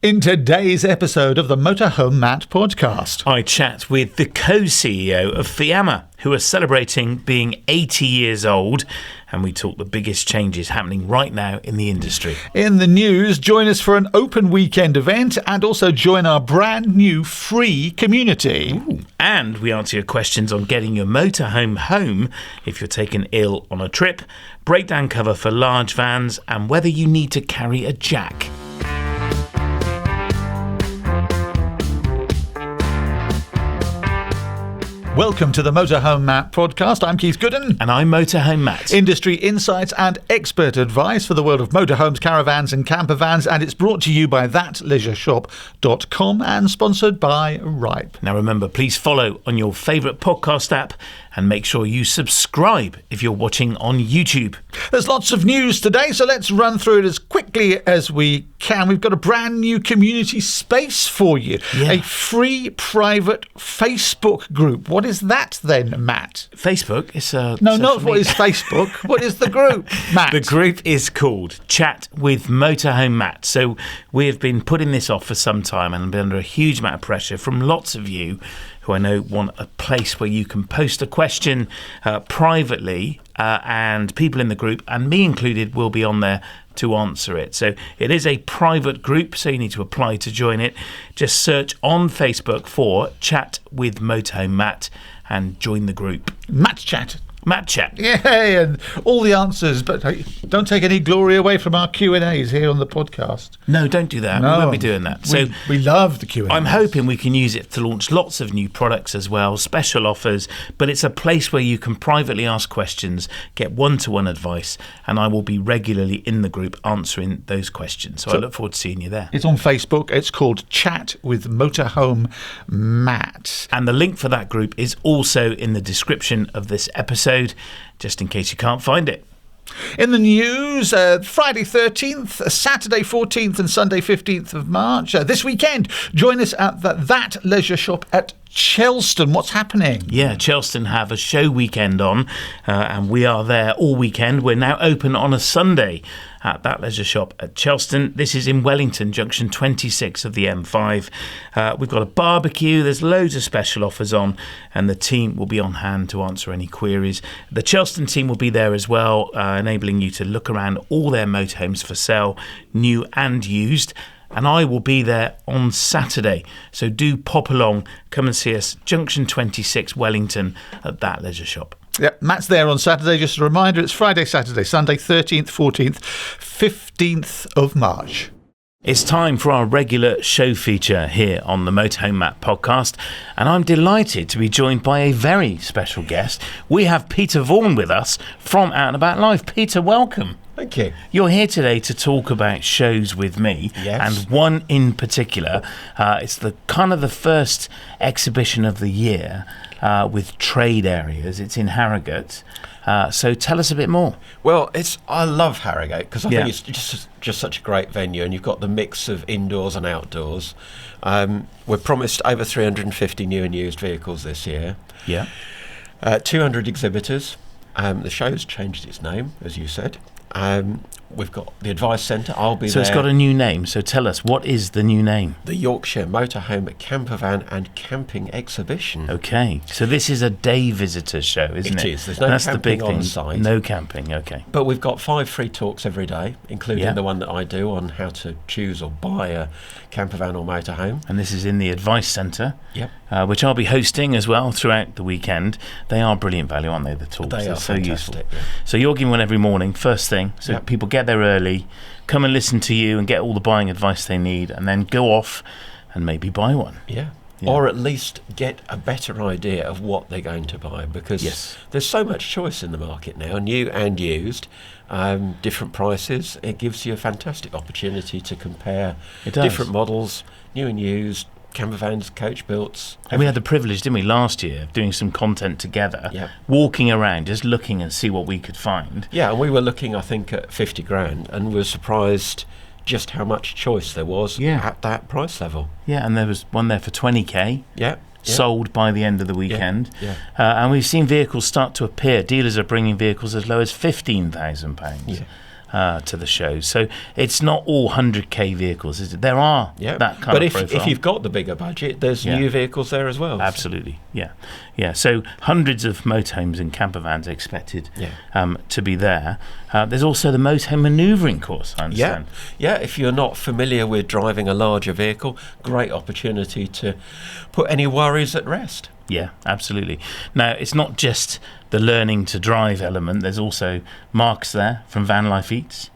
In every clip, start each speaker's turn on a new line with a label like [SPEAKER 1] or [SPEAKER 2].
[SPEAKER 1] In today's episode of the Motorhome Matt podcast,
[SPEAKER 2] I chat with the co-CEO of Fiamma, who are celebrating being 80 years old, and we talk the biggest changes happening right now in the industry.
[SPEAKER 1] In the news, join us for an open weekend event and also join our brand new free community.
[SPEAKER 2] Ooh. And we answer your questions on getting your motorhome home if you're taken ill on a trip, breakdown cover for large vans, and whether you need to carry a jack.
[SPEAKER 1] Welcome to the Motorhome Matt podcast. I'm Keith Gooden.
[SPEAKER 2] And I'm Motorhome Matt.
[SPEAKER 1] Industry insights and expert advice for the world of motorhomes, caravans and camper vans. And it's brought to you by thatleisureshop.com and sponsored by Ripe.
[SPEAKER 2] Now remember, please follow on your favourite podcast app and make sure you subscribe if you're watching on YouTube.
[SPEAKER 1] There's lots of news today, so let's run through it as quickly as we can. We've got a brand new community space for you. Yeah. A free private Facebook group. What is that then, Matt?
[SPEAKER 2] Facebook? It's a
[SPEAKER 1] No, not what is Facebook. What is the group, Matt?
[SPEAKER 2] The group is called Chat with Motorhome Matt. So we have been putting this off for some time and been under a huge amount of pressure from lots of you who I know want a place where you can post a question privately and people in the group, and me included, will be on there to answer it. So it is a private group, so you need to apply to join it. Just search on Facebook for Chat with Motorhome Matt and join the group.
[SPEAKER 1] Matt Chat.
[SPEAKER 2] Matt Chat.
[SPEAKER 1] Yeah, and all the answers, but don't take any glory away from our Q&As here on the podcast.
[SPEAKER 2] No, don't do that.
[SPEAKER 1] No,
[SPEAKER 2] we won't be doing that. So
[SPEAKER 1] we love the Q&As.
[SPEAKER 2] I'm hoping we can use it to launch lots of new products as well, special offers, but it's a place where you can privately ask questions, get one-to-one advice, and I will be regularly in the group answering those questions. So I look forward to seeing you there.
[SPEAKER 1] It's on Facebook. It's called Chat with Motorhome Matt.
[SPEAKER 2] And the link for that group is also in the description of this episode, just in case you can't find it.
[SPEAKER 1] In the news, Friday 13th, Saturday 14th and Sunday 15th of March. This weekend, join us at That Leisure Shop at Chelston. What's happening?
[SPEAKER 2] Yeah, Chelston have a show weekend on, and we are there all weekend. We're now open on a Sunday at That Leisure Shop at Chelston. This is in Wellington, junction 26 of the M5. We've got a barbecue. There's loads of special offers on, and the team will be on hand to answer any queries. The Chelston team will be there as well, enabling you to look around all their motorhomes for sale, new and used. And I will be there on Saturday. So do pop along, come and see us, junction 26 Wellington at That Leisure Shop.
[SPEAKER 1] Yeah, Matt's there on Saturday. Just a reminder, it's Friday, Saturday, Sunday, 13th, 14th, 15th of March.
[SPEAKER 2] It's time for our regular show feature here on the Motorhome Matt podcast, and I'm delighted to be joined by a very special guest. We have Peter Vaughan with us from Out and About Live. Peter, welcome.
[SPEAKER 3] Thank you.
[SPEAKER 2] You're here today to talk about shows with me,
[SPEAKER 3] yes.
[SPEAKER 2] And one in particular. It's the kind of the first exhibition of the year with trade areas. It's in Harrogate. So tell us a bit more.
[SPEAKER 3] Well, I love Harrogate because I think it's just such a great venue, and you've got the mix of indoors and outdoors. We're promised over 350 new and used vehicles this year.
[SPEAKER 2] Yeah.
[SPEAKER 3] 200 exhibitors. The show's changed its name, as you said. We've got the Advice Centre. I'll be there.
[SPEAKER 2] So it's got a new name. So tell us, what is the new name?
[SPEAKER 3] The Yorkshire Motorhome Campervan and Camping Exhibition.
[SPEAKER 2] Okay. So this is a day visitor show, isn't it?
[SPEAKER 3] It is. There's no
[SPEAKER 2] That's
[SPEAKER 3] camping
[SPEAKER 2] the big
[SPEAKER 3] on
[SPEAKER 2] thing.
[SPEAKER 3] site.
[SPEAKER 2] No camping, okay.
[SPEAKER 3] But we've got 5 free talks every day, including the one that I do on how to choose or buy a campervan or motorhome.
[SPEAKER 2] And this is in the Advice Centre,
[SPEAKER 3] Yep.
[SPEAKER 2] Which I'll be hosting as well throughout the weekend. They are brilliant value, aren't they, the talks?
[SPEAKER 3] They
[SPEAKER 2] They're
[SPEAKER 3] are
[SPEAKER 2] so useful.
[SPEAKER 3] fantastic. Yeah.
[SPEAKER 2] So you're giving one every morning, first thing, so people get there early, come and listen to you and get all the buying advice they need, and then go off and maybe buy one.
[SPEAKER 3] Yeah. Or at least get a better idea of what they're going to buy, because there's so much choice in the market now, new and used, different prices. It gives you a fantastic opportunity to compare different models, new and used, campervans, coach builts.
[SPEAKER 2] And we had the privilege, didn't we, last year, of doing some content together, walking around, just looking and see what we could find.
[SPEAKER 3] Yeah, and we were looking, I think, at 50 grand, and we were surprised just how much choice there was at that price level.
[SPEAKER 2] Yeah, and there was one there for 20k. Sold by the end of the weekend. And we've seen vehicles start to appear. Dealers are bringing vehicles as low as £15,000. to the show. So it's not all 100k vehicles, is it? There are that kind of profile.
[SPEAKER 3] But if you've got the bigger budget, there's new vehicles there as well.
[SPEAKER 2] Absolutely, yeah. So hundreds of motorhomes and camper vans expected to be there. There's also the motorhome manoeuvring course, I understand.
[SPEAKER 3] Yeah, if you're not familiar with driving a larger vehicle, great opportunity to put any worries at rest.
[SPEAKER 2] Yeah, absolutely. Now, it's not just the learning to drive element. There's also Mark's there from Van Life Eats,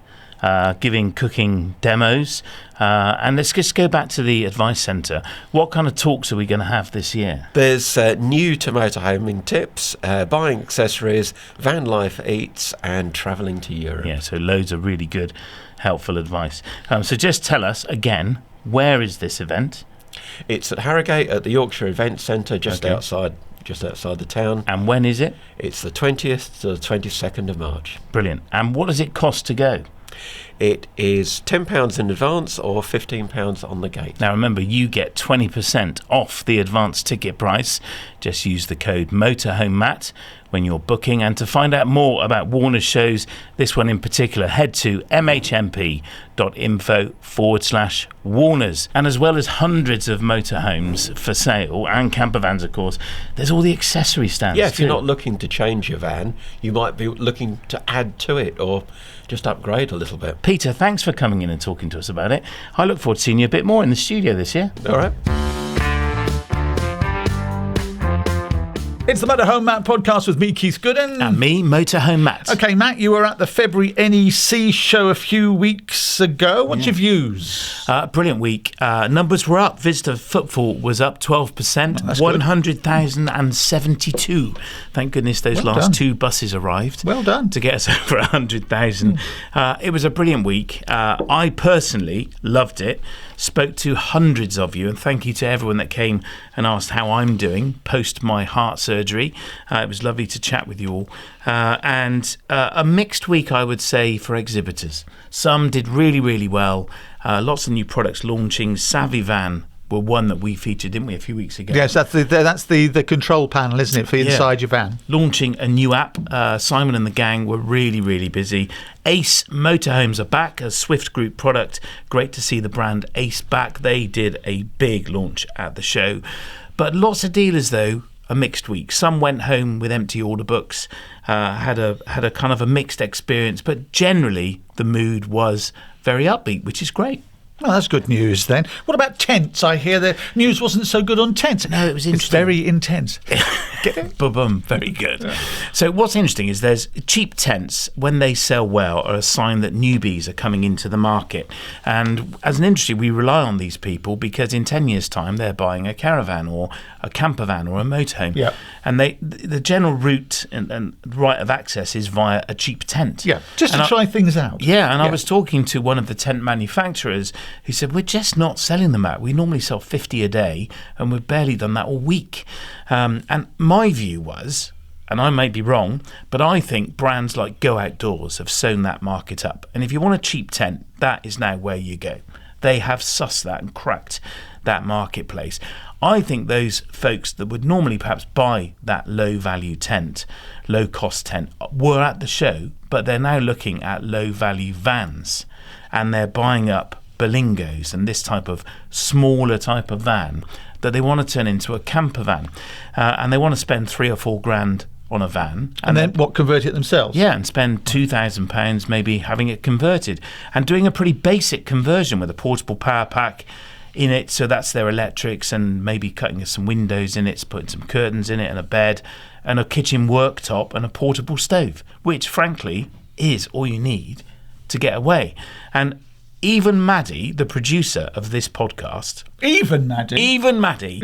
[SPEAKER 2] giving cooking demos. And let's just go back to the advice centre. What kind of talks are we going to have this year?
[SPEAKER 3] There's new to motorhoming tips, buying accessories, Van Life Eats, and travelling to Europe.
[SPEAKER 2] Yeah, so loads of really good, helpful advice. So just tell us again, where is this event?
[SPEAKER 3] It's at Harrogate at the Yorkshire Event Centre, just outside the town.
[SPEAKER 2] And when is it?
[SPEAKER 3] It's the 20th to the 22nd of March.
[SPEAKER 2] Brilliant. And what does it cost to go?
[SPEAKER 3] It is £10 in advance or £15 on the gate.
[SPEAKER 2] Now remember, you get 20% off the advance ticket price. Just use the code Motorhome Matt when you're booking. And to find out more about Warner's shows, this one in particular, head to mhmp.info/Warners. And as well as hundreds of motorhomes for sale and camper vans, of course, there's all the accessory stands.
[SPEAKER 3] Yeah, if you're not looking to change your van, you might be looking to add to it or just upgrade a little bit.
[SPEAKER 2] Peter, thanks for coming in and talking to us about it. I look forward to seeing you a bit more in the studio this year.
[SPEAKER 3] All right.
[SPEAKER 1] It's the Motorhome Matt podcast with me, Keith Gooden.
[SPEAKER 2] And me, Motorhome Matt.
[SPEAKER 1] Okay, Matt, you were at the February NEC show a few weeks ago. What's your views?
[SPEAKER 2] Brilliant week. Numbers were up. Visitor footfall was up 12%. 100,072. Thank goodness those last two buses arrived.
[SPEAKER 1] Well done.
[SPEAKER 2] To get us over 100,000. It was a brilliant week. I personally loved it. Spoke to hundreds of you, and thank you to everyone that came and asked how I'm doing post my heart surgery. It was lovely to chat with you all. And a mixed week, I would say, for exhibitors. Some did really, really well. Lots of new products launching. Savvy Van were one that we featured, didn't we, a few weeks ago?
[SPEAKER 1] Yes, that's the control panel, isn't it, for inside your van?
[SPEAKER 2] Launching a new app. Simon and the gang were really, really busy. Ace Motorhomes are back, a Swift Group product. Great to see the brand Ace back. They did a big launch at the show. But lots of dealers, though, a mixed week. Some went home with empty order books, had a kind of a mixed experience, but generally the mood was very upbeat, which is great.
[SPEAKER 1] Well, that's good news then. What about tents? I hear the news wasn't so good on tents.
[SPEAKER 2] No, it was interesting.
[SPEAKER 1] It's very intense.
[SPEAKER 2] Boom, very good. Yeah. So what's interesting is there's cheap tents, when they sell well, are a sign that newbies are coming into the market. And as an industry, we rely on these people because in 10 years' time, they're buying a caravan or a camper van or a motorhome.
[SPEAKER 1] Yeah.
[SPEAKER 2] And the general route and right of access is via a cheap tent.
[SPEAKER 1] Yeah, just to try things out.
[SPEAKER 2] Yeah, and I was talking to one of the tent manufacturers who said, we're just not selling them out. We normally sell 50 a day, and we've barely done that all week. And my view was, and I may be wrong, but I think brands like Go Outdoors have sewn that market up. And if you want a cheap tent, that is now where you go. They have sussed that and cracked that marketplace. I think those folks that would normally perhaps buy that low-value tent, low-cost tent, were at the show, but they're now looking at low-value vans, and they're buying up Berlingos and this type of smaller type of van that they want to turn into a camper van, and they want to spend $3,000 or $4,000 on a van,
[SPEAKER 1] and then what, convert it themselves?
[SPEAKER 2] Yeah, and spend £2,000 maybe having it converted, and doing a pretty basic conversion with a portable power pack in it, so that's their electrics, and maybe cutting some windows in it, putting some curtains in it, and a bed, and a kitchen worktop, and a portable stove, which frankly is all you need to get away. And even Maddie, the producer of this podcast,
[SPEAKER 1] even Maddie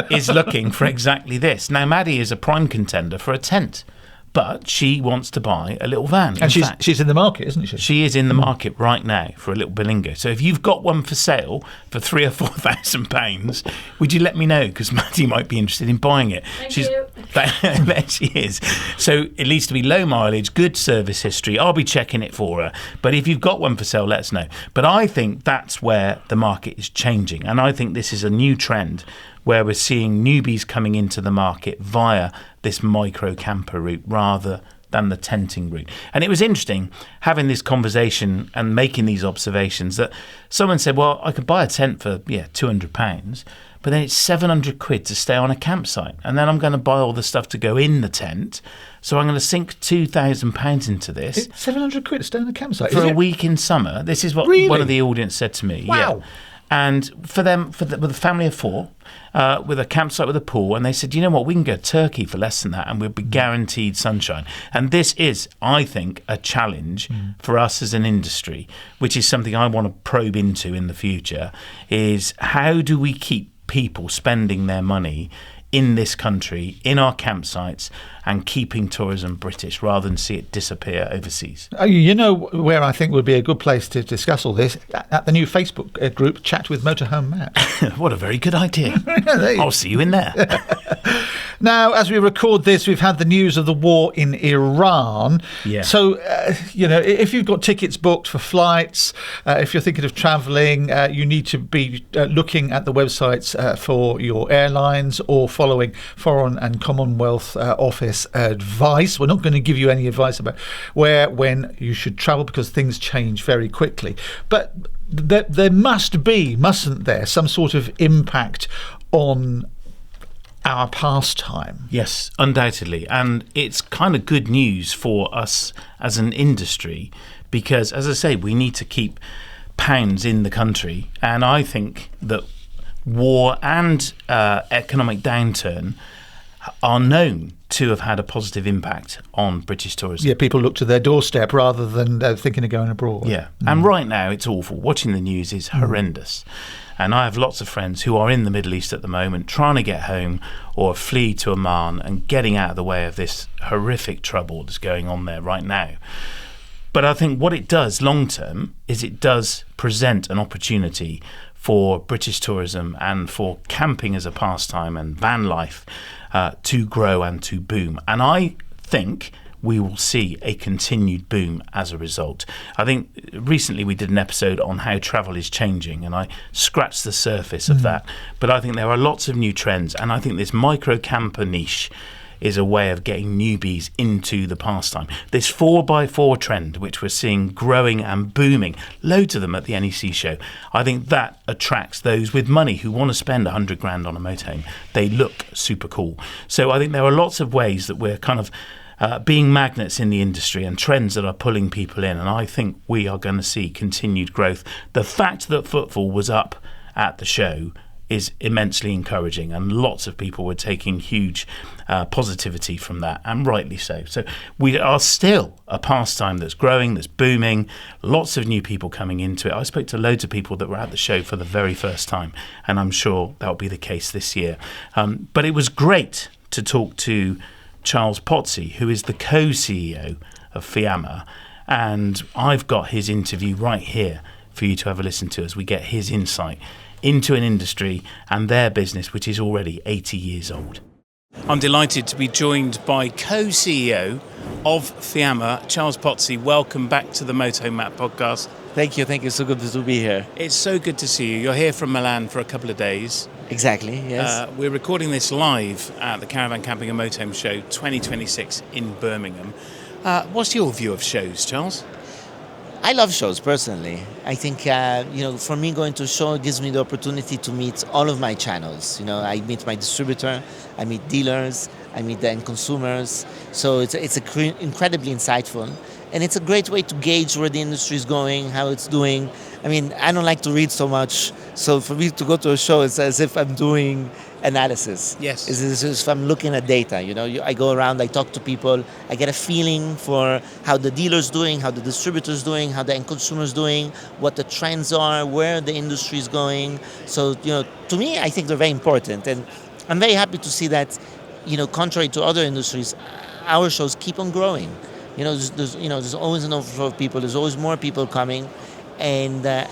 [SPEAKER 2] is looking for exactly this. Now, Maddie is a prime contender for a tent, but she wants to buy a little van.
[SPEAKER 1] And she's in the market, isn't she?
[SPEAKER 2] She is in the market right now for a little Berlingo. So if you've got one for sale for £3,000 or £4,000, would you let me know? Because Maddie might be interested in buying it.
[SPEAKER 4] Thank you.
[SPEAKER 2] There she is. So it needs to be low mileage, good service history. I'll be checking it for her. But if you've got one for sale, let us know. But I think that's where the market is changing. And I think this is a new trend where we're seeing newbies coming into the market via this micro camper route rather than the tenting route. And it was interesting having this conversation and making these observations that someone said, well, I could buy a tent for, £200, but then it's 700 quid to stay on a campsite. And then I'm going to buy all the stuff to go in the tent. So I'm going to sink £2,000 into this.
[SPEAKER 1] It's 700 quid to stay on a campsite?
[SPEAKER 2] For a week in summer. This is what one of the audience said to me.
[SPEAKER 1] Wow.
[SPEAKER 2] Yeah. And for them, with a family of 4, with a campsite with a pool, and they said, you know what, we can go to Turkey for less than that and we'll be guaranteed sunshine. And this is, I think, a challenge for us as an industry, which is something I want to probe into in the future, is how do we keep people spending their money in this country, in our campsites, and keeping tourism British rather than see it disappear overseas.
[SPEAKER 1] You know where I think would be a good place to discuss all this? At the new Facebook group, Chat with Motorhome Matt.
[SPEAKER 2] What a very good idea. I'll see you in there.
[SPEAKER 1] Now, as we record this, we've had the news of the war in Iran.
[SPEAKER 2] Yeah.
[SPEAKER 1] So, if you've got tickets booked for flights, if you're thinking of travelling, you need to be looking at the websites for your airlines or following Foreign and Commonwealth Office advice. We're not going to give you any advice about when you should travel because things change very quickly. But there mustn't there, some sort of impact on our pastime?
[SPEAKER 2] Yes, undoubtedly. And it's kind of good news for us as an industry because, as I say, we need to keep pounds in the country. And I think that war and economic downturn are known to have had a positive impact on British tourism.
[SPEAKER 1] Yeah, people look to their doorstep rather than thinking of going abroad.
[SPEAKER 2] Yeah, and right now it's awful. Watching the news is horrendous. And I have lots of friends who are in the Middle East at the moment trying to get home or flee to Oman and getting out of the way of this horrific trouble that's going on there right now. But I think what it does long term is it does present an opportunity for British tourism and for camping as a pastime and van life to grow and to boom. And I think we will see a continued boom as a result. I think recently we did an episode on how travel is changing, and I scratched the surface of that. But I think there are lots of new trends, and I think this micro camper niche is a way of getting newbies into the pastime. This 4x4 trend, which we're seeing growing and booming, loads of them at the NEC show, I think that attracts those with money who want to spend 100 grand on a motorhome. They look super cool. So I think there are lots of ways that we're kind of being magnets in the industry and trends that are pulling people in, and I think we are going to see continued growth. The fact that footfall was up at the show is immensely encouraging, and lots of people were taking huge positivity from that, and rightly so. So we are still a pastime that's growing, that's booming, lots of new people coming into it. I spoke to loads of people that were at the show for the very first time, and I'm sure that will be the case this year. But it was great to talk to Charles Pozzi, who is the co-CEO of Fiamma, and I've got his interview right here for you to have a listen to as we get his insight into an industry and their business, which is already 80 years old. I'm delighted to be joined by co-CEO of Fiamma, Charles Pozzi. Welcome back to the Motorhome Matt podcast.
[SPEAKER 4] Thank you. So good to be here.
[SPEAKER 2] It's so good to see you. You're here from Milan for a couple of days.
[SPEAKER 4] Exactly, yes.
[SPEAKER 2] We're recording this live at the Caravan Camping and Motorhome Show 2026 in Birmingham. What's your view of shows, Charles?
[SPEAKER 4] I love shows personally. I think, for me, going to a show gives me the opportunity to meet all of my channels. I meet my distributor, I meet dealers, I meet the end consumers. So it's incredibly insightful. And it's a great way to gauge where the industry is going, how it's doing. I mean, I don't like to read so much. So for me to go to a show, it's as if I'm doing analysis.
[SPEAKER 2] Yes.
[SPEAKER 4] It's as if I'm looking at data. I go around, I talk to people, I get a feeling for how the dealer's doing, how the distributor's doing, how the end consumer's doing, what the trends are, where the industry is going. So, to me, I think they're very important. And I'm very happy to see that, contrary to other industries, our shows keep on growing. There's always an overflow of people. There's always more people coming, and I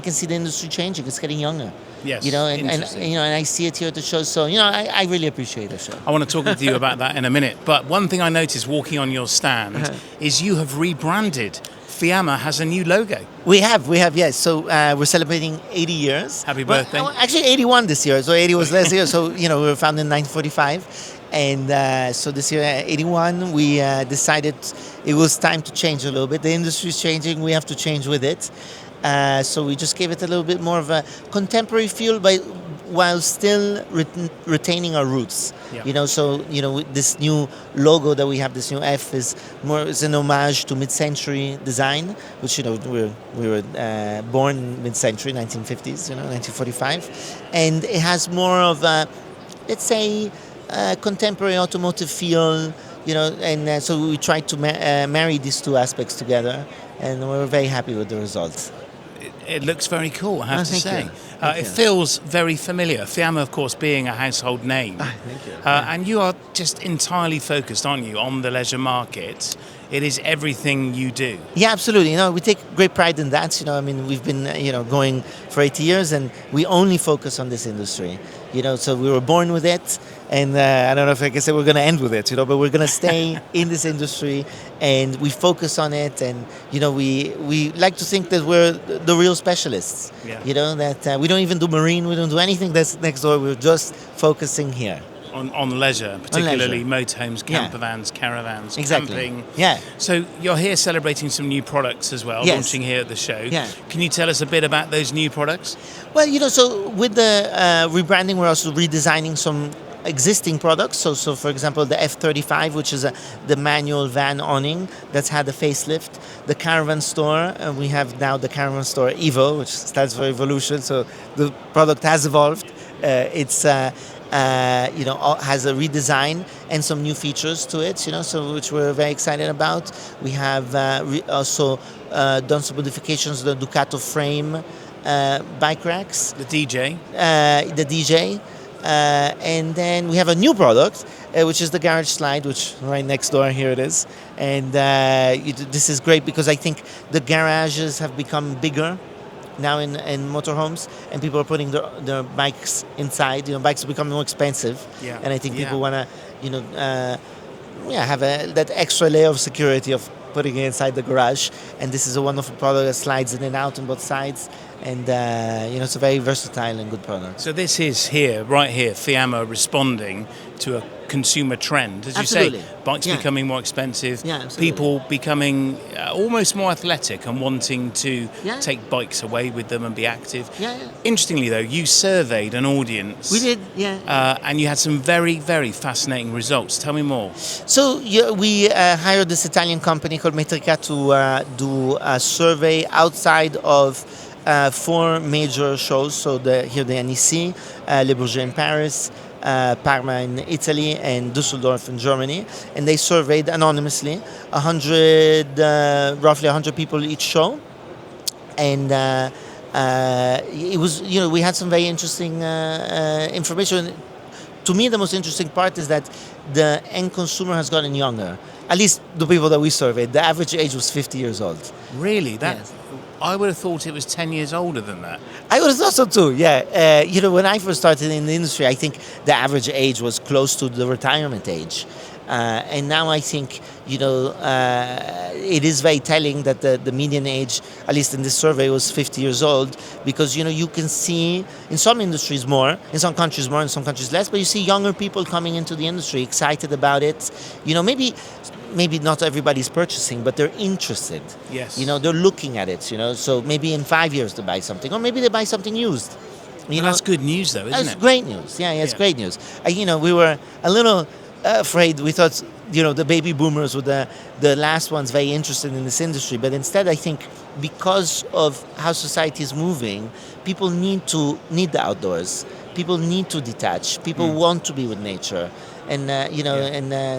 [SPEAKER 4] can see the industry changing. It's getting younger.
[SPEAKER 2] Yes.
[SPEAKER 4] And I see it here at the show. So I really appreciate the show.
[SPEAKER 2] I want to talk with you about that in a minute. But one thing I noticed walking on your stand is you have rebranded. Fiamma has a new logo.
[SPEAKER 4] We have, yes. So we're celebrating 80 years.
[SPEAKER 2] Happy birthday.
[SPEAKER 4] Actually, 81 this year. So 80 was last year. So we were founded in 1945. And so this year, 81, we decided it was time to change a little bit. The industry is changing, we have to change with it. So we just gave it a little bit more of a contemporary feel, but while still retaining our roots.
[SPEAKER 2] Yeah.
[SPEAKER 4] So this new logo that we have, this new F, is an homage to mid-century design, which we were born mid-century, 1950s, 1945, and it has more of a, let's say, contemporary automotive feel, and so we tried to marry these two aspects together, and we're very happy with the results.
[SPEAKER 2] It looks very cool, I have to say.
[SPEAKER 4] Thank
[SPEAKER 2] It
[SPEAKER 4] you.
[SPEAKER 2] feels very familiar. Fiamma, of course, being a household name.
[SPEAKER 4] Thank you.
[SPEAKER 2] And you are just entirely focused, aren't you, on the leisure market. It is everything you do.
[SPEAKER 4] Yeah, absolutely. We take great pride in that. We've been, going for 80 years, and we only focus on this industry. So we were born with it, and I don't know if I can say we're going to end with it, but we're going to stay in this industry, and we focus on it, and we like to think that we're the real specialists.
[SPEAKER 2] Yeah.
[SPEAKER 4] That we don't even do marine, we don't do anything that's next door. We're just focusing here.
[SPEAKER 2] On leisure, particularly motorhomes, camper vans, caravans,
[SPEAKER 4] Exactly.
[SPEAKER 2] camping.
[SPEAKER 4] Yeah.
[SPEAKER 2] So you're here celebrating some new products as well,
[SPEAKER 4] Yes.
[SPEAKER 2] launching here at the show.
[SPEAKER 4] Yeah.
[SPEAKER 2] Can you tell us a bit about those new products?
[SPEAKER 4] Well, so with the rebranding, we're also redesigning some existing products. So for example, the F35, which is the manual van awning that's had a facelift. The caravan store, we have now the caravan store Evo, which stands for evolution. So the product has evolved. It's has a redesign and some new features to it, so which we're very excited about. We have also done some modifications to the Ducato frame bike racks.
[SPEAKER 2] The DJ.
[SPEAKER 4] The DJ. And then we have a new product, which is the garage slide, which right next door, here it is. And this is great because I think the garages have become bigger now in motorhomes, and people are putting their bikes inside. Bikes are becoming more expensive,
[SPEAKER 2] Yeah.
[SPEAKER 4] and I think people want to, have that extra layer of security of putting it inside the garage. And this is a wonderful product that slides in and out on both sides, and it's a very versatile and good product.
[SPEAKER 2] So this is right here, Fiamma responding to a consumer trend. As you
[SPEAKER 4] Absolutely.
[SPEAKER 2] say, bikes
[SPEAKER 4] Yeah.
[SPEAKER 2] becoming more expensive,
[SPEAKER 4] Yeah, absolutely.
[SPEAKER 2] people becoming almost more athletic and wanting to
[SPEAKER 4] Yeah.
[SPEAKER 2] take bikes away with them and be active.
[SPEAKER 4] Yeah.
[SPEAKER 2] Interestingly, though, you surveyed an audience.
[SPEAKER 4] We did, yeah.
[SPEAKER 2] And you had some very, very fascinating results. Tell me more.
[SPEAKER 4] So we hired this Italian company called Metrica to do a survey outside of 4 major shows. So here the NEC, Le Bourget in Paris, Parma in Italy, and Düsseldorf in Germany, and they surveyed anonymously roughly 100 people each show, and it was we had some very interesting information. To me, the most interesting part is that the end consumer has gotten younger. At least the people that we surveyed, the average age was 50 years old.
[SPEAKER 2] Really?
[SPEAKER 4] Yes.
[SPEAKER 2] I would have thought it was 10 years older than that.
[SPEAKER 4] I would have thought so too, yeah. When I first started in the industry, I think the average age was close to the retirement age. And now I think, it is very telling that the median age, at least in this survey, was 50 years old, because, you can see in some industries more, in some countries more, in some countries less, but you see younger people coming into the industry, excited about it. Maybe not everybody's purchasing, but they're interested.
[SPEAKER 2] Yes.
[SPEAKER 4] They're looking at it, so maybe in 5 years they buy something, or maybe they buy something used.
[SPEAKER 2] That's good news, though, isn't
[SPEAKER 4] That's
[SPEAKER 2] it?
[SPEAKER 4] great news. Yeah, it's
[SPEAKER 2] Yeah.
[SPEAKER 4] great news. We were a little afraid. We thought, the baby boomers were the last ones very interested in this industry. But instead, I think because of how society is moving, people need the outdoors. People need to detach. People want to be with nature. And,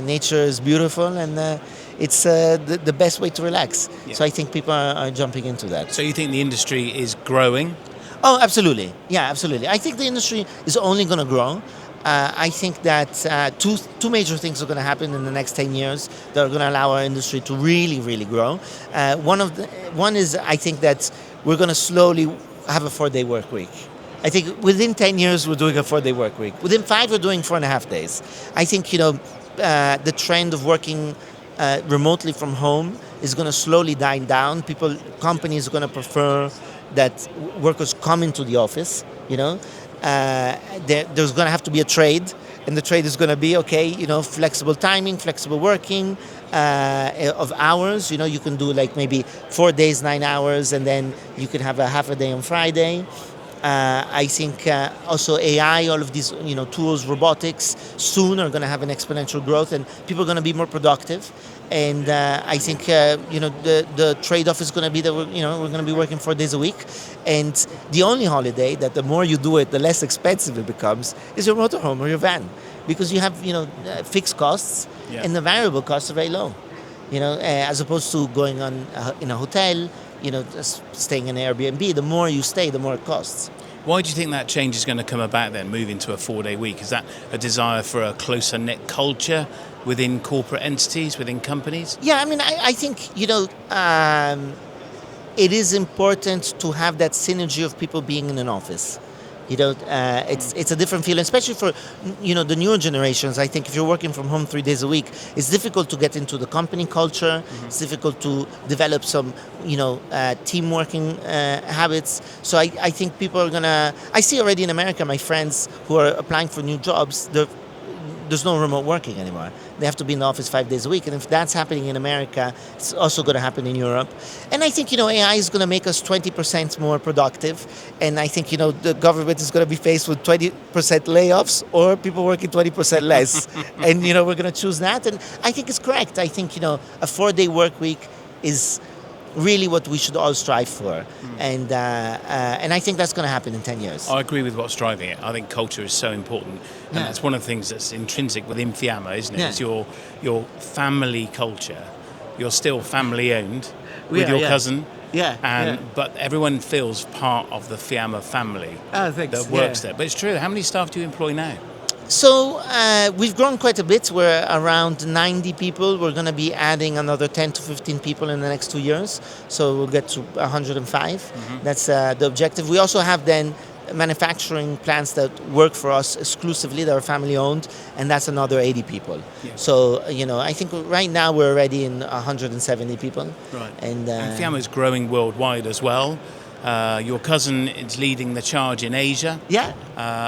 [SPEAKER 4] nature is beautiful, and it's the best way to relax.
[SPEAKER 2] Yeah.
[SPEAKER 4] So I think people are jumping into that.
[SPEAKER 2] So you think the industry is growing?
[SPEAKER 4] Oh, absolutely. Yeah, absolutely. I think the industry is only going to grow. I think that two major things are going to happen in the next 10 years that are going to allow our industry to really, really grow. One is, I think that we're going to slowly have a 4-day work week. I think within 10 years, we're doing a 4-day work week. Within 5, we're doing 4.5 days. I think, the trend of working remotely from home is going to slowly die down. Companies are going to prefer that workers come into the office, there's going to have to be a trade, and the trade is going to be, okay, flexible timing, flexible working of hours. You can do like maybe 4 days, 9 hours, and then you can have a half a day on Friday. I think also AI, all of these tools, robotics, soon are going to have an exponential growth, and people are going to be more productive. And I think the trade-off is going to be that we're going to be working 4 days a week, and the only holiday that the more you do it, the less expensive it becomes is your motorhome or your van, because you have fixed costs, and the variable costs are very low. As opposed to going on in a hotel, staying in an Airbnb. The more you stay, the more it costs.
[SPEAKER 2] Why do you think that change is going to come about then, moving to a 4-day week? Is that a desire for a closer-knit culture within corporate entities, within companies?
[SPEAKER 4] Yeah, I mean, I think, it is important to have that synergy of people being in an office. It's a different feeling, especially for, the newer generations. I think if you're working from home 3 days a week, it's difficult to get into the company culture. Mm-hmm. It's difficult to develop some, team working habits. So I think people are I see already in America, my friends who are applying for new jobs, there's no remote working anymore. They have to be in the office 5 days a week. And if that's happening in America, it's also going to happen in Europe. And I think, AI is going to make us 20% more productive. And I think, the government is going to be faced with 20% layoffs or people working 20% less. And, we're going to choose that. And I think it's correct. I think, a 4-day work week is really what we should all strive for. And I think that's going to happen in 10 years.
[SPEAKER 2] I agree with what's driving it. I think culture is so important. And that's one of the things that's intrinsic within Fiamma, isn't it? Yeah. It's your family culture. You're still family owned with your cousin. Yeah. But everyone feels part of the Fiamma family that works there. But it's true. How many staff do you employ now?
[SPEAKER 4] So we've grown quite a bit. We're around 90 people. We're going to be adding another 10 to 15 people in the next 2 years. So we'll get to 105. Mm-hmm. That's the objective. We also have then manufacturing plants that work for us exclusively, that are family owned, and that's another 80 people. Yeah. So, I think right now we're already in 170 people.
[SPEAKER 2] Right. And Fiamma is growing worldwide as well. Your cousin is leading the charge in Asia.
[SPEAKER 4] Yeah.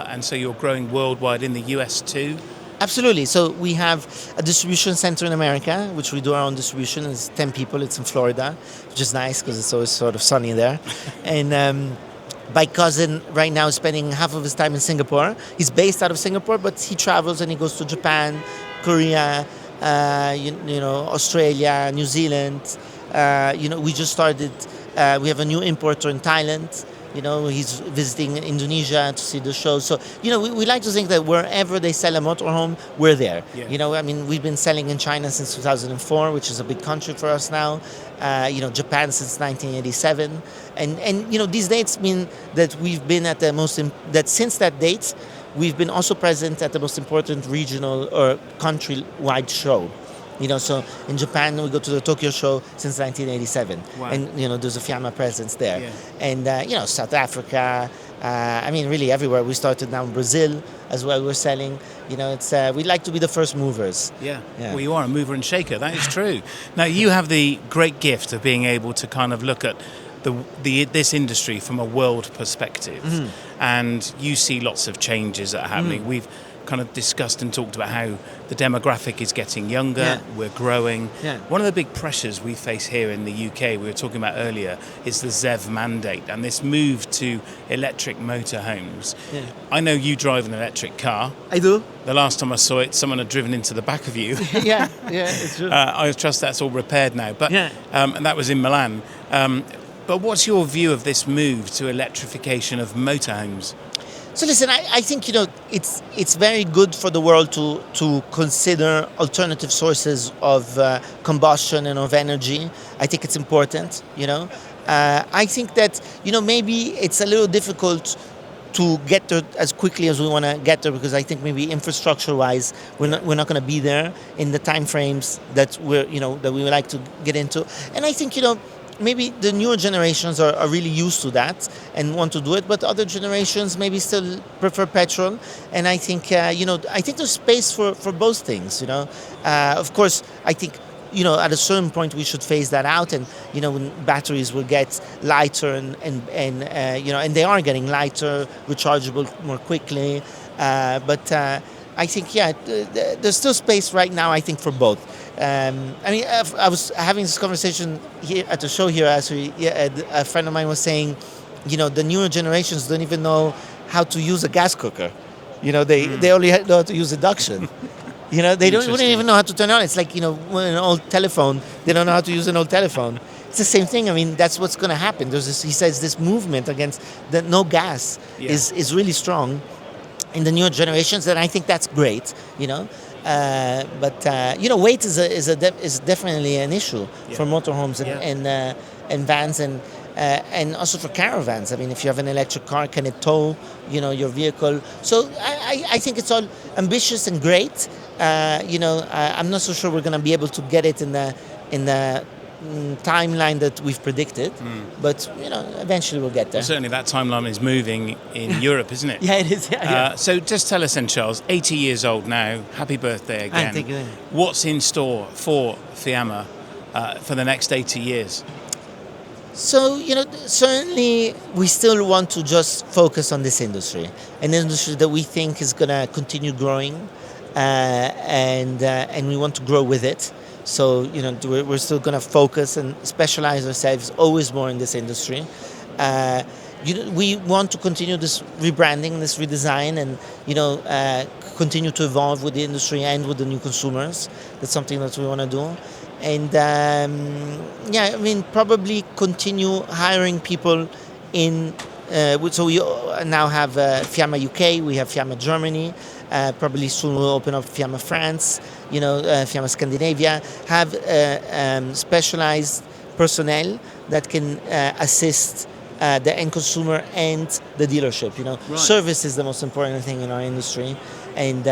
[SPEAKER 2] And so you're growing worldwide in the US too.
[SPEAKER 4] Absolutely. So we have a distribution center in America, which we do our own distribution. It's 10 people. It's in Florida, which is nice because it's always sort of sunny there. And my cousin right now is spending half of his time in Singapore. He's based out of Singapore, but he travels and he goes to Japan, Korea, Australia, New Zealand. We just started. We have a new importer in Thailand. He's visiting Indonesia to see the show. So, we like to think that wherever they sell a motorhome, we're there. Yeah. We've been selling in China since 2004, which is a big country for us now. Japan since 1987. And these dates mean that we've been at since that date, we've been also present at the most important regional or country-wide show. So in Japan, we go to the Tokyo show since 1987. Wow. And, there's a Fiamma presence there. Yeah. And, South Africa, really everywhere. We started now in Brazil as well. We're selling, we like to be the first movers.
[SPEAKER 2] Yeah. Well, you are a mover and shaker. That is true. Now, you have the great gift of being able to kind of look at this industry from a world perspective. Mm-hmm. And you see lots of changes that are happening. Mm-hmm. We've kind of discussed and talked about how the demographic is getting younger, we're growing. Yeah. One of the big pressures we face here in the UK, we were talking about earlier, is the ZEV mandate and this move to electric motorhomes. Yeah. I know you drive an electric car.
[SPEAKER 4] I do.
[SPEAKER 2] The last time I saw it, someone had driven into the back of you.
[SPEAKER 4] Yeah, it's true.
[SPEAKER 2] I trust that's all repaired now, but and that was in Milan. But what's your view of this move to electrification of motorhomes?
[SPEAKER 4] So listen, I think it's very good for the world to consider alternative sources of combustion and of energy. I think it's important. I think that maybe it's a little difficult to get there as quickly as we want to get there, because I think maybe infrastructure-wise we're not going to be there in the time frames that that we would like to get into. And I think maybe the newer generations are really used to that and want to do it, but other generations maybe still prefer petrol. And I think I think there's space for both things. Of course, I think at a certain point we should phase that out, and when batteries will get lighter and they are getting lighter, rechargeable more quickly. But I think, there's still space right now, I think, for both. I was having this conversation here at the show here, actually. A friend of mine was saying, the newer generations don't even know how to use a gas cooker. They only know how to use induction. They wouldn't even know how to turn it on. It's like, an old telephone, they don't know how to use an old telephone. It's the same thing. I mean, that's what's going to happen. He says this movement against the no gas is really strong in the newer generations, and I think that's great, But weight is definitely an issue for motorhomes and vans and also for caravans. I mean, if you have an electric car, can it tow, your vehicle? So I think it's all ambitious and great. I'm not so sure we're going to be able to get it in the timeline that we've predicted, but eventually we'll get there.
[SPEAKER 2] Well, certainly that timeline is moving in Europe, isn't it?
[SPEAKER 4] Yeah, it is.
[SPEAKER 2] So just tell us then, Charles, 80 years old now, happy birthday again.
[SPEAKER 4] Thank you.
[SPEAKER 2] What's in store for Fiamma for the next 80 years?
[SPEAKER 4] So, certainly we still want to just focus on this industry, an industry that we think is going to continue growing, and we want to grow with it. So, we're still going to focus and specialize ourselves always more in this industry. We want to continue this rebranding, this redesign, and, continue to evolve with the industry and with the new consumers. That's something that we want to do. And, probably continue hiring people in... so we now have Fiamma UK, we have Fiamma Germany, probably soon we'll open up Fiamma France, Fiamma Scandinavia, have specialized personnel that can assist the end consumer and the dealership.
[SPEAKER 2] Right.
[SPEAKER 4] Service is the most important thing in our industry, and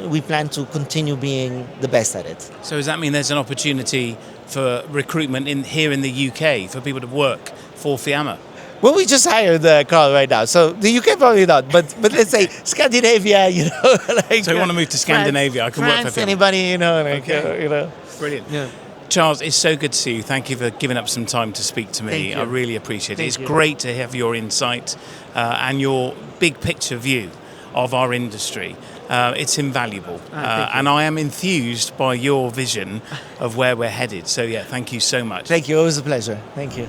[SPEAKER 4] we plan to continue being the best at it.
[SPEAKER 2] So does that mean there's an opportunity for recruitment here in the UK for people to work for Fiamma?
[SPEAKER 4] Well, we just hired Carl right now, so the UK probably not, but let's say Scandinavia,
[SPEAKER 2] So you want to move to Scandinavia? I can
[SPEAKER 4] France,
[SPEAKER 2] work for Fiamma.
[SPEAKER 4] Anybody,
[SPEAKER 2] Brilliant.
[SPEAKER 4] Yeah.
[SPEAKER 2] Charles, it's so good to see you. Thank you for giving up some time to speak to me.
[SPEAKER 4] Thank you.
[SPEAKER 2] I really appreciate it.
[SPEAKER 4] Thank
[SPEAKER 2] It's
[SPEAKER 4] you.
[SPEAKER 2] great to have your insight and your big picture view of our industry. It's invaluable.
[SPEAKER 4] Thank you.
[SPEAKER 2] And I am enthused by your vision of where we're headed. So, thank you so much.
[SPEAKER 4] Thank you. Always a pleasure. Thank you.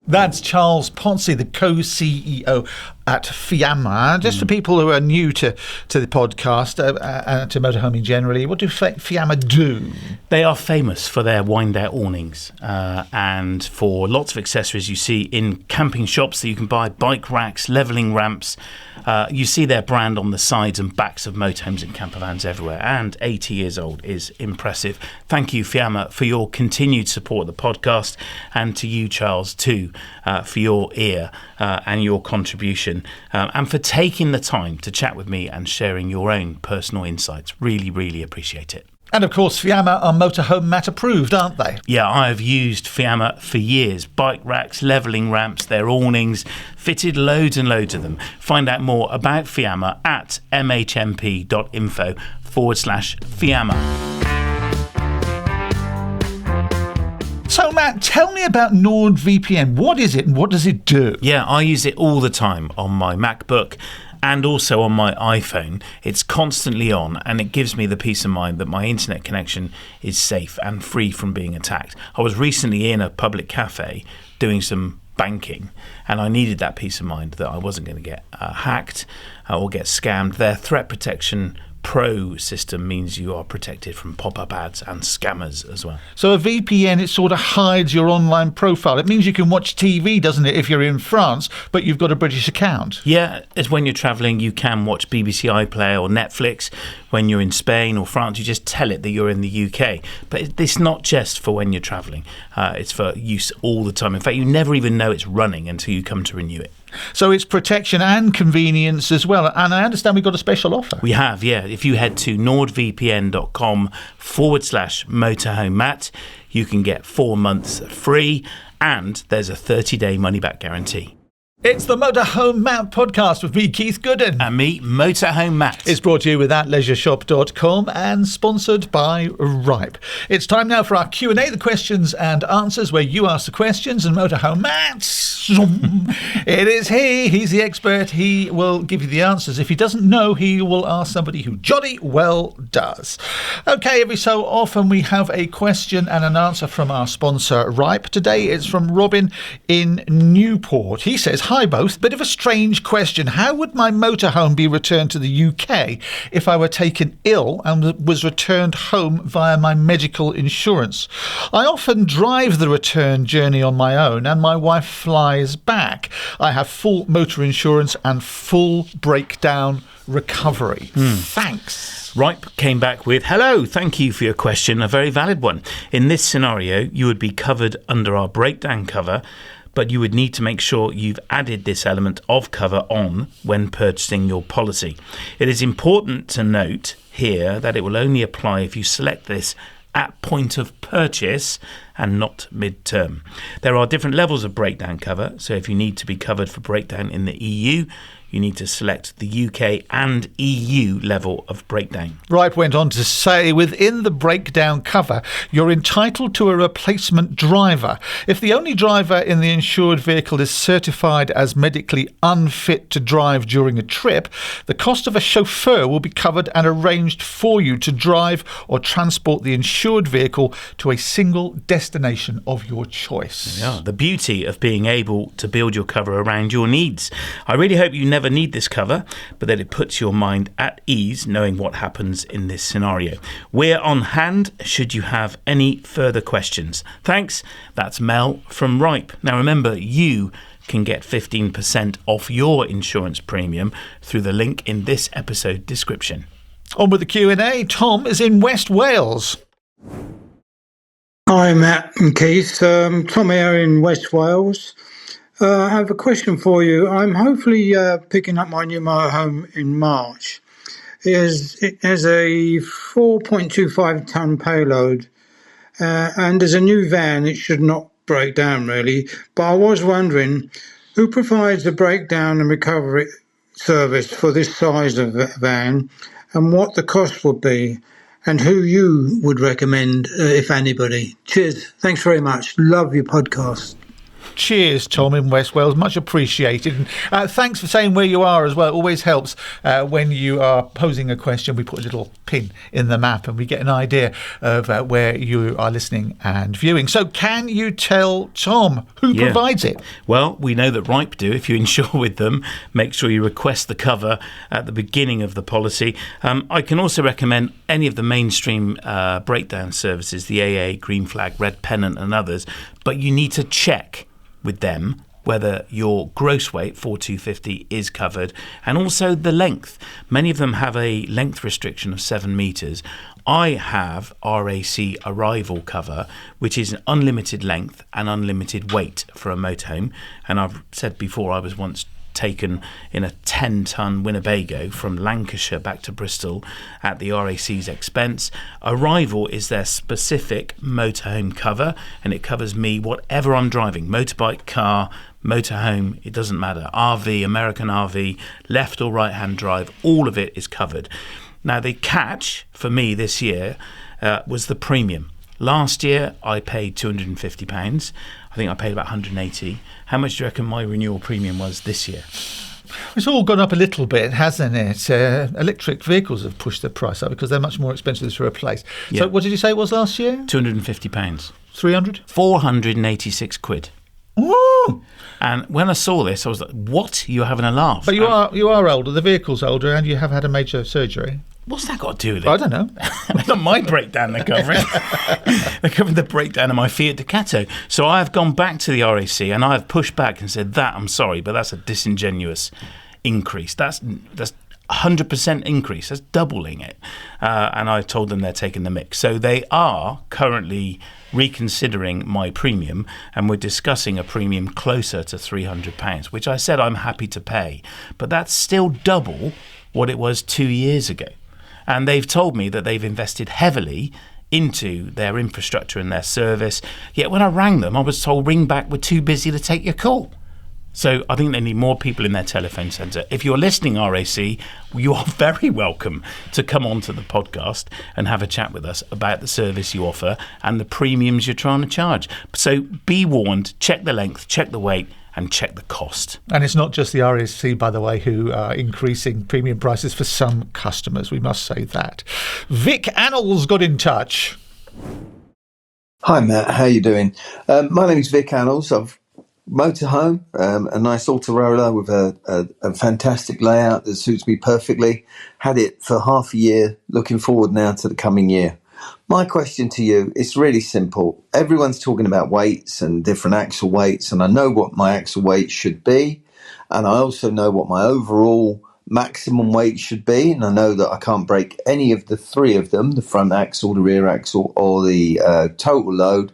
[SPEAKER 1] That's Charles Pozzi, the co-CEO at Fiamma. Just for people who are new to the podcast and to motorhoming generally, what do Fiamma do?
[SPEAKER 2] They are famous for their wind-out awnings and for lots of accessories you see in camping shops that you can buy, bike racks, levelling ramps. You see their brand on the sides and backs of motorhomes and campervans everywhere. And 80 years old is impressive. Thank you, Fiamma, for your continued support of the podcast, and to you, Charles, too, for your ear and your contribution, and for taking the time to chat with me and sharing your own personal insights. Really, really appreciate it.
[SPEAKER 1] And of course, Fiamma are Motorhome Matt approved, aren't they?
[SPEAKER 2] Yeah, I have used Fiamma for years. Bike racks, levelling ramps, their awnings, fitted loads and loads of them. Find out more about Fiamma at mhmp.info/Fiamma.
[SPEAKER 1] So, Matt, tell me about NordVPN. What is it and what does it do?
[SPEAKER 2] Yeah, I use it all the time on my MacBook and also on my iPhone. It's constantly on, and it gives me the peace of mind that my internet connection is safe and free from being attacked. I was recently in a public cafe doing some banking, and I needed that peace of mind that I wasn't going to get hacked or get scammed. Their threat protection Pro system means you are protected from pop-up ads and scammers as well.
[SPEAKER 1] So a VPN, it sort of hides your online profile. It means you can watch TV, doesn't it, if you're in France, but you've got a British account.
[SPEAKER 2] Yeah, it's when you're travelling, you can watch BBC iPlayer or Netflix. When you're in Spain or France, you just tell it that you're in the UK. But it's not just for when you're travelling. It's for use all the time. In fact, you never even know it's running until you come to renew it.
[SPEAKER 1] So it's protection and convenience as well. And I understand we've got a special offer.
[SPEAKER 2] We have, yeah. If you head to nordvpn.com/Motorhome Matt, you can get 4 months free, and there's a 30-day money-back guarantee.
[SPEAKER 1] It's the Motorhome Matt podcast with me, Keith Gooden.
[SPEAKER 2] And me, Motorhome Matt.
[SPEAKER 1] It's brought to you with thatleisureshop.com and sponsored by Ripe. It's time now for our Q&A, the questions and answers, where you ask the questions and Motorhome Matt, it is he's the expert. He will give you the answers. If he doesn't know, he will ask somebody who jolly well does. Okay, every so often we have a question and an answer from our sponsor, Ripe. Today it's from Robin in Newport. He says, hi both, bit of a strange question. How would my motorhome be returned to the UK if I were taken ill and was returned home via my medical insurance? I often drive the return journey on my own and my wife flies back. I have full motor insurance and full breakdown recovery. Thanks.
[SPEAKER 2] Ripe came back with, hello, thank you for your question, a very valid one. In this scenario, you would be covered under our breakdown cover, but you would need to make sure you've added this element of cover on when purchasing your policy. It is important to note here that it will only apply if you select this at point of purchase and not mid-term. There are different levels of breakdown cover, so if you need to be covered for breakdown in the EU, you need to select the UK and EU level of breakdown.
[SPEAKER 1] Ripe went on to say, within the breakdown cover, you're entitled to a replacement driver. If the only driver in the insured vehicle is certified as medically unfit to drive during a trip, the cost of a chauffeur will be covered and arranged for you to drive or transport the insured vehicle to a single destination of your choice.
[SPEAKER 2] Yeah, the beauty of being able to build your cover around your needs. I really hope you never need this cover, but that it puts your mind at ease knowing what happens in this scenario. We're on hand should you have any further questions. Thanks. That's Mel from Ripe. Now remember, you can get 15% off your insurance premium through the link in this episode description.
[SPEAKER 1] On with the Q&A. Tom is in West Wales.
[SPEAKER 5] Hi Matt and Keith, Tom here in West Wales. I have a question for you. I'm hopefully picking up my new motorhome in March. It has a 4.25 tonne payload and as a new van it should not break down really, but I was wondering who provides the breakdown and recovery service for this size of van and what the cost would be and who you would recommend if anybody. Cheers. Thanks very much. Love your podcast.
[SPEAKER 1] Cheers, Tom in West Wales. Much appreciated. And thanks for saying where you are as well. It always helps when you are posing a question. We put a little pin in the map and we get an idea of where you are listening and viewing. So can you tell Tom who provides it?
[SPEAKER 2] Well, we know that Ripe do. If you insure with them, make sure you request the cover at the beginning of the policy. I can also recommend any of the mainstream breakdown services, the AA, Green Flag, Red Pennant and others, but you need to check with them whether your gross weight 4250 is covered and also the length. Many of them have a length restriction of 7 metres. I have RAC arrival cover, which is an unlimited length and unlimited weight for a motorhome, and I've said before I was once taken in a 10-tonne Winnebago from Lancashire back to Bristol at the RAC's expense. Arrival is their specific motorhome cover, and it covers me whatever I'm driving, motorbike, car, motorhome, it doesn't matter, RV, American RV, left or right hand drive, all of it is covered. Now the catch for me this year was the premium. Last year I paid £250. I think I paid about 180. How much do you reckon my renewal premium was this year?
[SPEAKER 1] It's all gone up a little bit, hasn't it? Electric vehicles have pushed the price up because they're much more expensive to replace. Yeah. So what did you say it was last year?
[SPEAKER 2] £250.
[SPEAKER 1] 300?
[SPEAKER 2] 486 quid.
[SPEAKER 1] Ooh.
[SPEAKER 2] And when I saw this, I was like, what? You're having a laugh.
[SPEAKER 1] But you are older, the vehicle's older, and you have had a major surgery.
[SPEAKER 2] What's that got to do with it?
[SPEAKER 1] I don't know.
[SPEAKER 2] It's not my breakdown they're covering. They're covering the breakdown of my Fiat Ducato. So I have gone back to the RAC and I have pushed back and said, I'm sorry, but that's a disingenuous increase. That's 100% increase. That's doubling it. And I told them they're taking the mix. So they are currently reconsidering my premium, and we're discussing a premium closer to £300, which I said I'm happy to pay. But that's still double what it was 2 years ago. And they've told me that they've invested heavily into their infrastructure and their service. Yet when I rang them, I was told, ring back, we're too busy to take your call. So I think they need more people in their telephone centre. If you're listening, RAC, you are very welcome to come onto the podcast and have a chat with us about the service you offer and the premiums you're trying to charge. So be warned, check the length, check the weight, and check the cost.
[SPEAKER 1] And it's not just the RAC, by the way, who are increasing premium prices for some customers. We must say that. Vic Annals got in touch.
[SPEAKER 6] Hi, Matt. How you doing? My name is Vic Annals. I've Motorhome, a nice Autorola with a fantastic layout that suits me perfectly. Had it for half a year, looking forward now to the coming year. My question to you is really simple. Everyone's talking about weights and different axle weights, and I know what my axle weight should be, and I also know what my overall maximum weight should be, and I know that I can't break any of the three of them, the front axle, the rear axle, or the total load.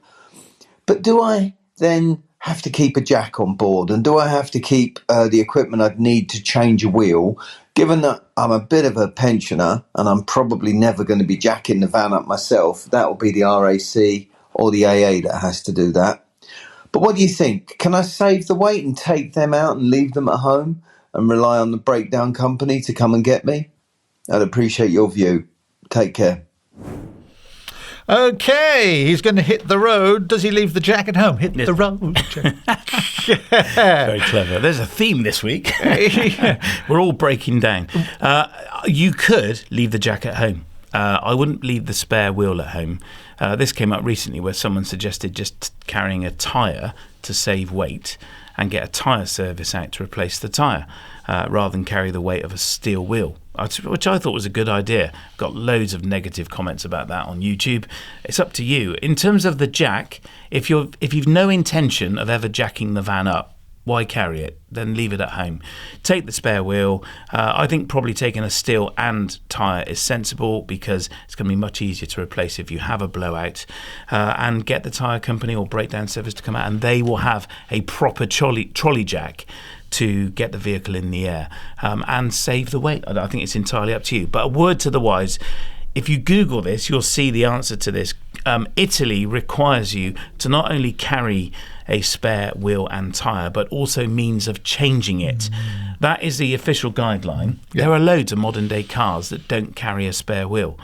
[SPEAKER 6] But do I then have to keep a jack on board, and do I have to keep the equipment I'd need to change a wheel? Given that I'm a bit of a pensioner and I'm probably never going to be jacking the van up myself, that will be the RAC or the AA that has to do that. But what do you think? Can I save the weight and take them out and leave them at home and rely on the breakdown company to come and get me? I'd appreciate your view. Take care.
[SPEAKER 1] Okay, he's going to hit the road. Does he leave the jack at home? Hit the road, Jack.
[SPEAKER 2] Very clever. There's a theme this week. We're all breaking down. You could leave the jack at home. I wouldn't leave the spare wheel at home. This came up recently where someone suggested just carrying a tyre to save weight and get a tyre service out to replace the tyre rather than carry the weight of a steel wheel, which I thought was a good idea. Got loads of negative comments about that on YouTube. It's up to you. In terms of the jack, if you've no intention of ever jacking the van up, why carry it? Then leave it at home. Take the spare wheel. I think probably taking a steel and tyre is sensible because it's going to be much easier to replace if you have a blowout. And get the tyre company or breakdown service to come out, and they will have a proper trolley jack to get the vehicle in the air and save the weight. I think it's entirely up to you. But a word to the wise, if you Google this, you'll see the answer to this. Italy requires you to not only carry a spare wheel and tyre, but also means of changing it. That is the official guideline. Yeah. There are loads of modern day cars that don't carry a spare wheel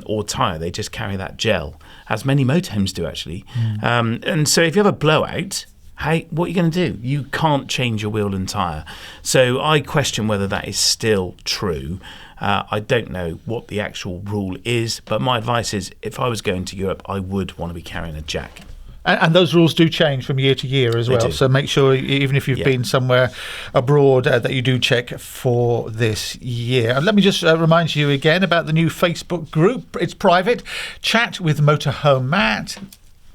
[SPEAKER 2] or tyre. They just carry that gel, as many motorhomes do actually. And so if you have a blowout, hey, what are you going to do? You can't change your wheel and tyre. So I question whether that is still true. I don't know what the actual rule is, but my advice is if I was going to Europe, I would want to be carrying a jack.
[SPEAKER 1] And those rules do change from year to year as well. So make sure, even if you've been somewhere abroad, that you do check for this year. And let me just remind you again about the new Facebook group. It's private. Chat with Motorhome Matt.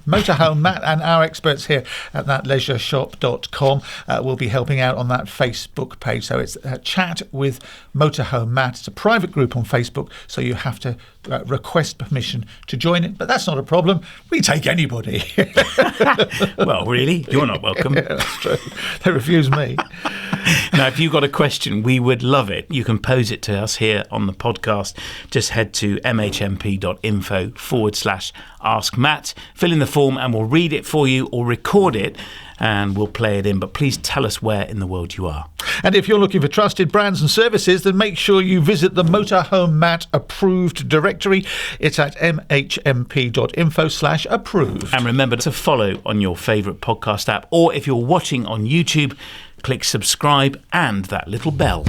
[SPEAKER 1] Motorhome Matt and our experts here at thatleisureshop.com will be helping out on that Facebook page. So it's Chat with Motorhome Matt. It's a private group on Facebook, so you have to request permission to join it. But that's not a problem. We take anybody.
[SPEAKER 2] Well, really? You're not welcome.
[SPEAKER 1] Yeah, that's true. They refuse me.
[SPEAKER 2] Now, if you've got a question, we would love it. You can pose it to us here on the podcast. Just head to mhmp.info/ask Matt. Fill in the form and we'll read it for you or record it and we'll play it in. But please tell us where in the world you are.
[SPEAKER 1] And if you're looking for trusted brands and services, then make sure you visit the Motorhome Matt approved directory. It's at mhmp.info/approved.
[SPEAKER 2] And remember to follow on your favourite podcast app, or if you're watching on YouTube, click subscribe and that little bell.